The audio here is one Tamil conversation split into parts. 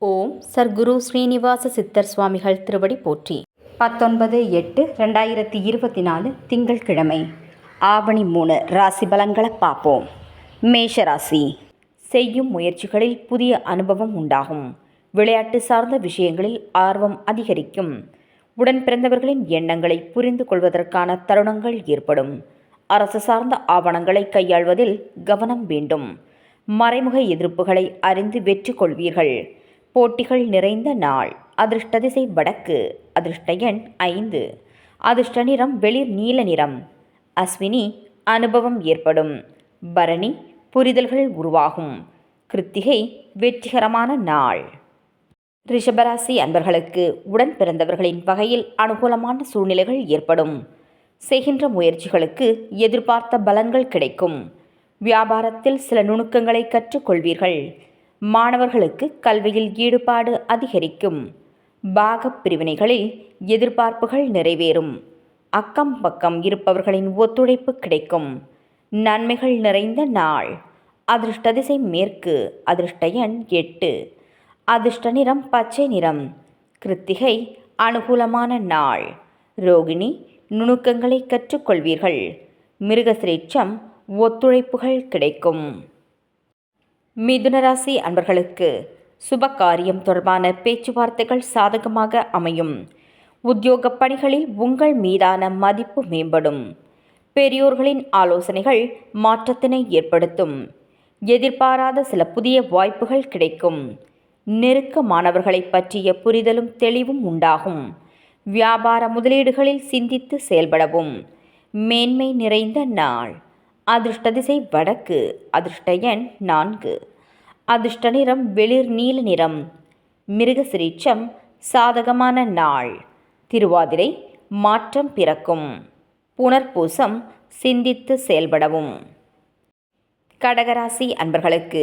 ஓம் சர்க்குரு ஸ்ரீனிவாச சித்தர் சுவாமிகள் திருவடி போற்றி. 19/8/2024 திங்கட்கிழமை, ஆவணி 3 ராசி பலன்களை பார்ப்போம். மேஷராசி. செய்யும் முயற்சிகளில் புதிய அனுபவம் உண்டாகும். விளையாட்டு சார்ந்த விஷயங்களில் ஆர்வம் அதிகரிக்கும். உடன் பிறந்தவர்களின் எண்ணங்களை புரிந்து கொள்வதற்கான தருணங்கள் ஏற்படும். அரசு சார்ந்த ஆவணங்களை கையாள்வதில் கவனம் வேண்டும். மறைமுக எதிர்ப்புகளை அறிந்து வெற்றி கொள்வீர்கள். போட்டிகள் நிறைந்த நாள். அதிர்ஷ்ட திசை வடக்கு. அதிர்ஷ்ட எண் 5. அதிர்ஷ்ட நிறம் வெளிர் நீல நிறம். அஸ்வினி அனுபவம் ஏற்படும். பரணி புரிதல்கள் உருவாகும். கிருத்திகை வெற்றிகரமான நாள். ரிஷபராசி அன்பர்களுக்கு உடன் பிறந்தவர்களின் வகையில் அனுகூலமான சூழ்நிலைகள் ஏற்படும். செய்கின்ற முயற்சிகளுக்கு எதிர்பார்த்த பலன்கள் கிடைக்கும். வியாபாரத்தில் சில நுணுக்கங்களை கற்றுக்கொள்வீர்கள். மாணவர்களுக்கு கல்வியில் ஈடுபாடு அதிகரிக்கும். பாகப் பிரிவினைகளில் எதிர்பார்ப்புகள் நிறைவேறும். அக்கம் பக்கம் இருப்பவர்களின் ஒத்துழைப்பு கிடைக்கும். நன்மைகள் நிறைந்த நாள். அதிர்ஷ்ட திசை மேற்கு. அதிர்ஷ்ட எண் 8. அதிர்ஷ்ட நிறம் பச்சை நிறம். கிருத்திகை அனுகூலமான நாள். ரோகிணி நுணுக்கங்களை கற்றுக்கொள்வீர்கள். மிருகசிரீட்சம் ஒத்துழைப்புகள் கிடைக்கும். மிதுனராசி அன்பர்களுக்கு சுப காரியம் தொடர்பான பேச்சுவார்த்தைகள் சாதகமாக அமையும். உத்தியோக பணிகளில் உங்கள் மீதான மதிப்பு மேம்படும். பெரியோர்களின் ஆலோசனைகள் மாற்றத்தினை ஏற்படுத்தும். எதிர்பாராத சில புதிய வாய்ப்புகள் கிடைக்கும். நெருக்கமானவர்களை பற்றிய புரிதலும் தெளிவும் உண்டாகும். வியாபார முதலீடுகளில் சிந்தித்து செயல்படவும். மேன்மை நிறைந்த நாள். அதிர்ஷ்ட திசை வடக்கு. அதிர்ஷ்ட எண் 4. அதிர்ஷ்ட நிறம் வெளிர் நீல நிறம். மிருகசிரீட்சம் சாதகமான நாள். திருவாதிரை மாற்றம் பிறக்கும். புனர்பூசம் சிந்தித்து செயல்படவும். கடகராசி அன்பர்களுக்கு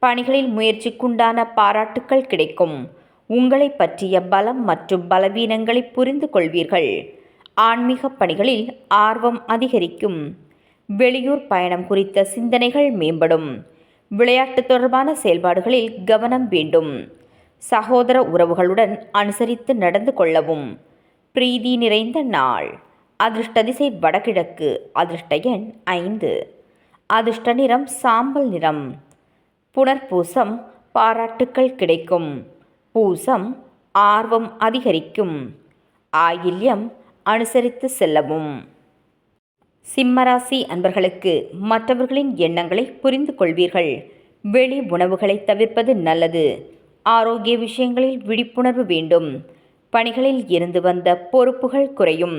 பணிகளில் முயற்சிக்குண்டான பாராட்டுக்கள் கிடைக்கும். உங்களை பற்றிய பலம் மற்றும் பலவீனங்களை புரிந்து கொள்வீர்கள். ஆன்மீக பணிகளில் ஆர்வம் அதிகரிக்கும். வெளியூர் பயணம் குறித்த சிந்தனைகள் மேம்படும். விளையாட்டு தொடர்பான செயல்பாடுகளில் கவனம் வேண்டும். சகோதர உறவுகளுடன் அனுசரித்து நடந்து கொள்ளவும். பிரீதி நிறைந்த நாள். அதிர்ஷ்ட திசை வடகிழக்கு. அதிர்ஷ்ட எண் 5. அதிர்ஷ்ட நிறம் சாம்பல் நிறம். புனர்பூசம் பாராட்டுக்கள் கிடைக்கும். பூசம் ஆர்வம் அதிகரிக்கும். ஆயில்யம் அனுசரித்து செல்லவும். சிம்மராசி அன்பர்களுக்கு மற்றவர்களின் எண்ணங்களை புரிந்து கொள்வீர்கள். வெளி உணவுகளை தவிர்ப்பது நல்லது. ஆரோக்கிய விஷயங்களில் விழிப்புணர்வு வேண்டும். பணிகளில் இருந்து வந்த பொறுப்புகள் குறையும்.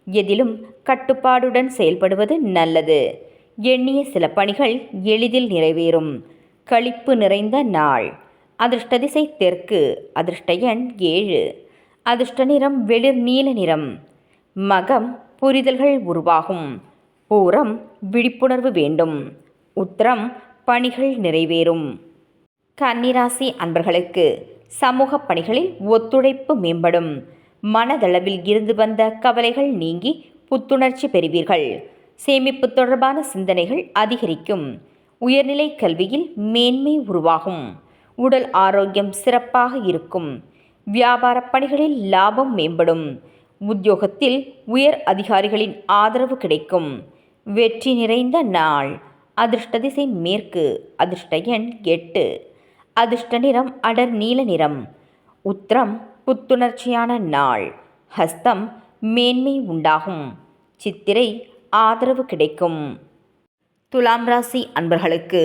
எதிலும் கட்டுப்பாடுடன் செயல்படுவது நல்லது. எண்ணிய சில பணிகள் எளிதில் நிறைவேறும். களிப்பு நிறைந்த நாள். அதிர்ஷ்ட திசை தெற்கு. அதிர்ஷ்ட எண் 7. அதிர்ஷ்ட நிறம் வெளிர் நீல நிறம். மகம் புரிதல்கள் உருவாகும். பூரம் விழிப்புணர்வு வேண்டும். உத்திரம் பணிகள் நிறைவேறும். கன்னிராசி அன்பர்களுக்கு சமூக பணிகளில் ஒத்துழைப்பு மேம்படும். மனதளவில் இருந்து வந்த கவலைகள் நீங்கி புத்துணர்ச்சி பெறுவீர்கள். சேமிப்பு தொடர்பான சிந்தனைகள் அதிகரிக்கும். உயர்நிலை கல்வியில் மேன்மை உருவாகும். உடல் ஆரோக்கியம் சிறப்பாக இருக்கும். வியாபார பணிகளில் லாபம் மேம்படும். உத்தியோகத்தில் உயர் அதிகாரிகளின் ஆதரவு கிடைக்கும். வெற்றி நிறைந்த நாள். அதிர்ஷ்ட திசை மேற்கு. அதிர்ஷ்ட எண் 8. அதிர்ஷ்ட நிறம் அடர் நீல நிறம். உத்திரம் புத்துணர்ச்சியான நாள். ஹஸ்தம் மேன்மை உண்டாகும். சித்திரை ஆதரவு கிடைக்கும். துலாம் ராசி அன்பர்களுக்கு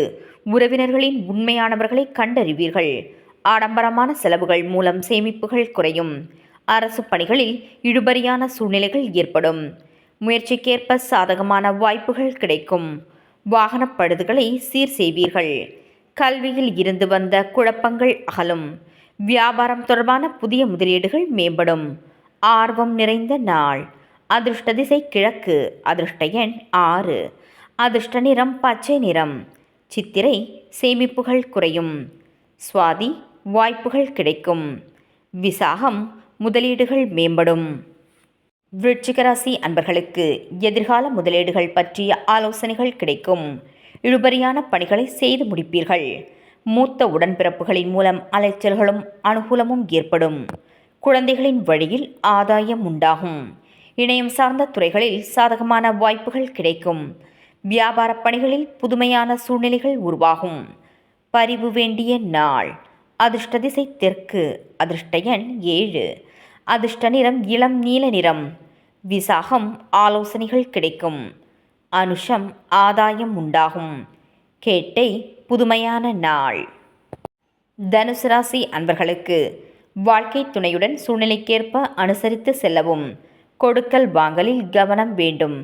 உறவினர்களின் உண்மையானவர்களை கண்டறிவீர்கள். ஆடம்பரமான செலவுகள் மூலம் சேமிப்புகள் குறையும். அரசு பணிகளில் இழுபறியான சூழ்நிலைகள் ஏற்படும். முயற்சிக்கேற்ப சாதகமான வாய்ப்புகள் கிடைக்கும். வாகனப் பழுதுகளை சீர் செய்வீர்கள். கல்வியில் இருந்து வந்த குழப்பங்கள் அகலும். வியாபாரம் தொடர்பான புதிய முதலீடுகள் மேம்படும். ஆர்வம் நிறைந்த நாள். அதிர்ஷ்ட திசை கிழக்கு. அதிர்ஷ்ட எண் 6. அதிர்ஷ்ட நிறம் பச்சை நிறம். சித்திரை சேமிப்புகள் குறையும். சுவாதி வாய்ப்புகள் கிடைக்கும். விசாகம் முதலீடுகள் மேம்படும். விருச்சிகராசி அன்பர்களுக்கு எதிர்கால முதலீடுகள் பற்றிய ஆலோசனைகள் கிடைக்கும். இழுபறியான பணிகளை செய்து முடிப்பீர்கள். மூத்த உடன்பிறப்புகளின் மூலம் அலைச்சல்களும் அனுகூலமும் ஏற்படும். குழந்தைகளின் வழியில் ஆதாயம் உண்டாகும். இணையம் சார்ந்த துறைகளில் சாதகமான வாய்ப்புகள் கிடைக்கும். வியாபார பணிகளில் புதுமையான சூழ்நிலைகள் உருவாகும். பரிவு வேண்டிய நாள். அதிர்ஷ்ட திசை தெற்கு. அதிர்ஷ்ட எண் 7. அதிர்ஷ்ட நிறம் இளம் நீல நிறம். விசாகம் ஆலோசனைகள் கிடைக்கும். அனுஷம் ஆதாயம் உண்டாகும். கேட்டை புதுமையான நாள். தனுசு ராசி அன்பர்களுக்கு வாழ்க்கை துணையுடன் சூழ்நிலைக்கேற்ப அனுசரித்து செல்லவும். கொடுக்கல் வாங்கலில் கவனம் வேண்டும்.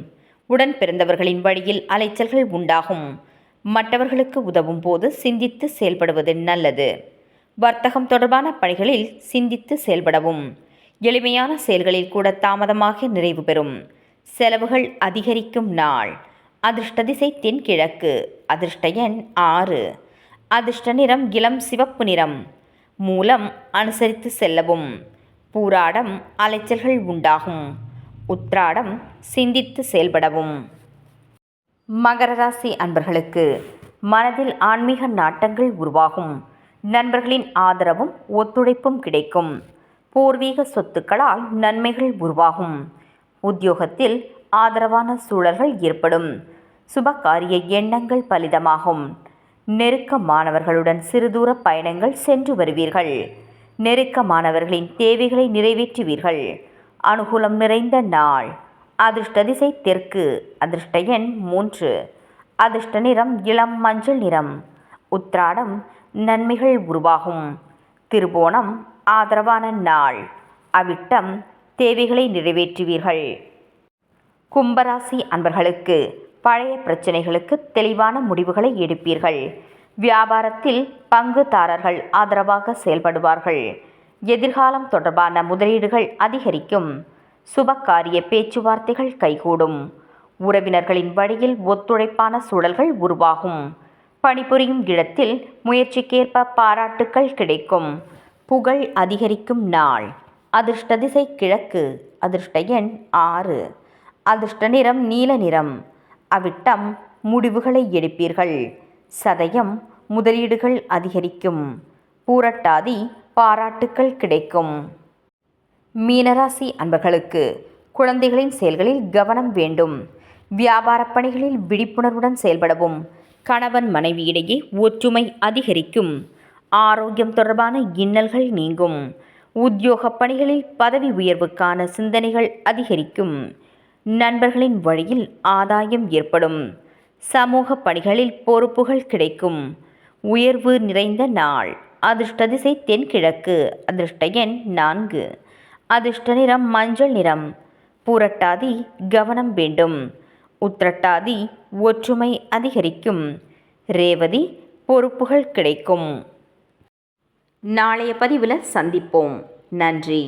உடன் பிறந்தவர்களின் வழியில் அலைச்சல்கள் உண்டாகும். மற்றவர்களுக்கு உதவும் போது சிந்தித்து செயல்படுவது நல்லது. வர்த்தகம் தொடர்பான பணிகளில் சிந்தித்து செயல்படவும். எளிமையான செயல்களில் கூட தாமதமாக நிறைவு பெறும். செலவுகள் அதிகரிக்கும் நாள். அதிர்ஷ்ட திசை தென்கிழக்கு. அதிர்ஷ்ட எண் 6. அதிர்ஷ்ட நிறம் இளம் சிவப்பு நிறம். மூலம் அனுசரித்து செல்லவும். பூராடம் அலைச்சல்கள் உண்டாகும். உத்ராடம் சிந்தித்து செயல்படவும். மகர ராசி அன்பர்களுக்கு மனதில் ஆன்மீக நாட்டங்கள் உருவாகும். நண்பர்களின் ஆதரவும் ஒத்துழைப்பும் கிடைக்கும். பூர்வீக சொத்துக்களால் நன்மைகள் உருவாகும். உத்தியோகத்தில் ஆதரவான சூழல்கள் ஏற்படும். சுபகாரிய எண்ணங்கள் பலிதமாகும். நெருக்கமானவர்களுடன் சிறுதூர பயணங்கள் சென்று வருவீர்கள். நெருக்கமானவர்களின் தேவைகளை நிறைவேற்றுவீர்கள். அனுகூலம் நிறைந்த நாள். அதிர்ஷ்ட திசை தெற்கு. அதிர்ஷ்ட எண் 3. அதிர்ஷ்ட நிறம் இளம் மஞ்சள் நிறம். உத்ராடம் நன்மைகள் உருவாகும். திருவோணம் ஆதரவான நாள். அவிட்டம் தேவைகளை நிறைவேற்றுவீர்கள். கும்பராசி அன்பர்களுக்கு பழைய பிரச்சனைகளுக்கு தெளிவான முடிவுகளை எடுப்பீர்கள். வியாபாரத்தில் பங்குதாரர்கள் ஆதரவாக செயல்படுவார்கள். எதிர்காலம் தொடர்பான முதலீடுகள் அதிகரிக்கும். சுபகாரிய பேச்சுவார்த்தைகள் கைகூடும். உறவினர்களின் வழியில் ஒத்துழைப்பான சூழல்கள் உருவாகும். பணிபுரியும் இடத்தில் முயற்சிக்கேற்ப பாராட்டுக்கள் கிடைக்கும். புகழ் அதிகரிக்கும் நாள். அதிர்ஷ்ட திசை கிழக்கு. அதிர்ஷ்ட எண் 6. அதிர்ஷ்ட நிறம் நீல நிறம். அவிட்டம் முடிவுகளை எடுப்பீர்கள். சதயம் முதலீடுகள் அதிகரிக்கும். பூரட்டாதி பாராட்டுக்கள் கிடைக்கும். மீனராசி அன்பர்களுக்கு குழந்தைகளின் செயல்களில் கவனம் வேண்டும். வியாபார பணிகளில் விழிப்புணர்வுடன் செயல்படவும். கணவன் மனைவியிடையே ஒற்றுமை அதிகரிக்கும். ஆரோக்கியம் தொடர்பான இன்னல்கள் நீங்கும். உத்தியோக பணிகளில் பதவி உயர்வுக்கான சிந்தனைகள் அதிகரிக்கும். நண்பர்களின் வழியில் ஆதாயம் ஏற்படும். சமூக பணிகளில் பொறுப்புகள் கிடைக்கும். உயர்வு நிறைந்த நாள். அதிர்ஷ்ட திசை தென்கிழக்கு. அதிர்ஷ்ட எண் 4. அதிர்ஷ்ட நிறம் மஞ்சள் நிறம். பூரட்டாதி கவனம் வேண்டும். உத்திரட்டாதி ஒற்றுமை அதிகரிக்கும். ரேவதி பொறுப்புகள் கிடைக்கும். நாளைய பதிவில் சந்திப்போம். நன்றி.